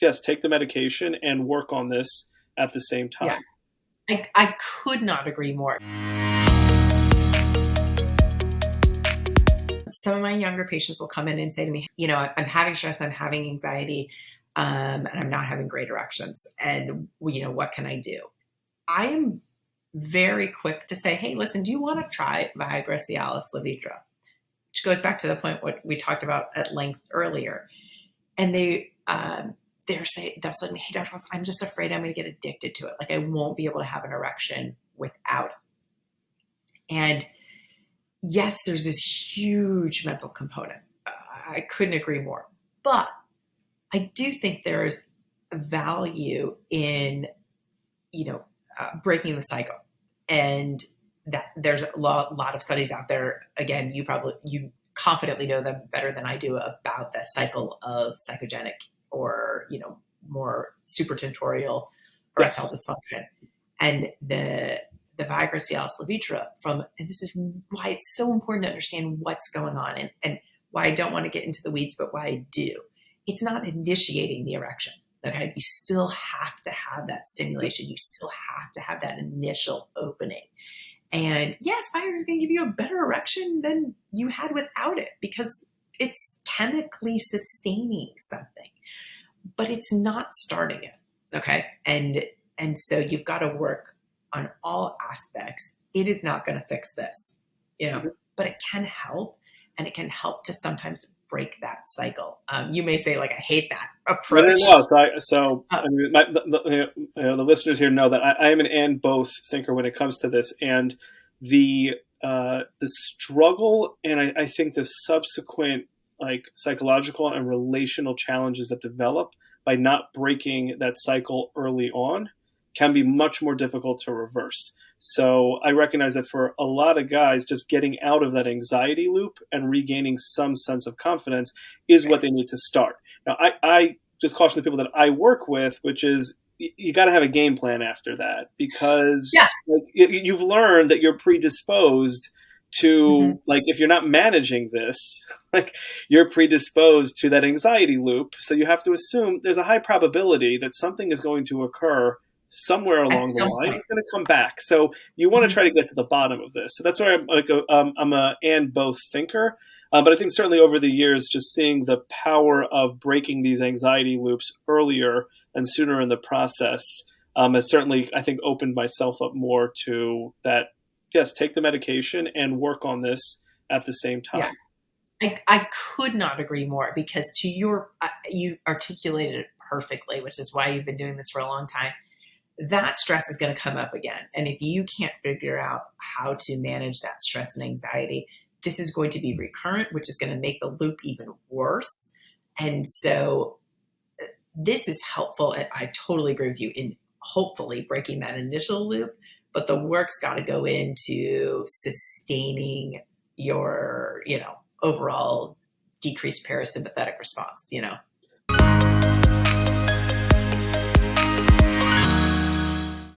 yes, take the medication and work on this at the same Yeah. time. I could not agree more. Some of my younger patients will come in and say to me, I'm having stress, I'm having anxiety, and I'm not having great erections. And, what can I do? I am very quick to say, hey, listen, do you want to try Viagra, Cialis, Levitra? Which goes back to the point what we talked about at length earlier. And they'll say to me, hey, Dr. Klos, I'm just afraid I'm going to get addicted to it. Like I won't be able to have an erection without it. And yes, there's this huge mental component. I couldn't agree more. But I do think there's value in, breaking the cycle. And that there's a lot of studies out there. Again, you confidently know them better than I do about the cycle of psychogenic or, more supratentorial erectile Yes. dysfunction. And the Viagra, Cialis, Levitra and this is why it's so important to understand what's going on and why I don't want to get into the weeds, but why I do. It's not initiating the erection. Okay. You still have to have that stimulation. You still have to have that initial opening. And yes, Viagra is going to give you a better erection than you had without it because it's chemically sustaining something, but it's not starting it. Okay. And so you've got to work on all aspects. It is not going to fix this, Mhm. but it can help, and it can help to sometimes break that cycle. You may say, like, I hate that No, no, approach. no. I mean, the listeners here know that I am an and both thinker when it comes to this, and the struggle, and I think the subsequent like psychological and relational challenges that develop by not breaking that cycle early on can be much more difficult to reverse. So I recognize that for a lot of guys, just getting out of that anxiety loop and regaining some sense of confidence is what they need to start. Now, I just caution the people that I work with, which is you got to have a game plan after that Yeah. because like, you've learned that you're predisposed Mm-hmm. to like if you're not managing this like you're predisposed to that anxiety loop, so you have to assume there's a high probability that something is going to occur somewhere At along the some line. point. It's going to come back, so you want to Mm-hmm. try to get to the bottom of this. So that's why I'm a and both thinker. But I think certainly over the years, just seeing the power of breaking these anxiety loops earlier and sooner in the process has certainly, I think, opened myself up more to that. Yes, take the medication and work on this at the same Yeah. time. I could not agree more because you articulated it perfectly, which is why you've been doing this for a long time. That stress is going to come up again. And if you can't figure out how to manage that stress and anxiety, this is going to be recurrent, which is going to make the loop even worse. And so this is helpful. And I totally agree with you in hopefully breaking that initial loop, but the work's got to go into sustaining your, overall decreased parasympathetic response.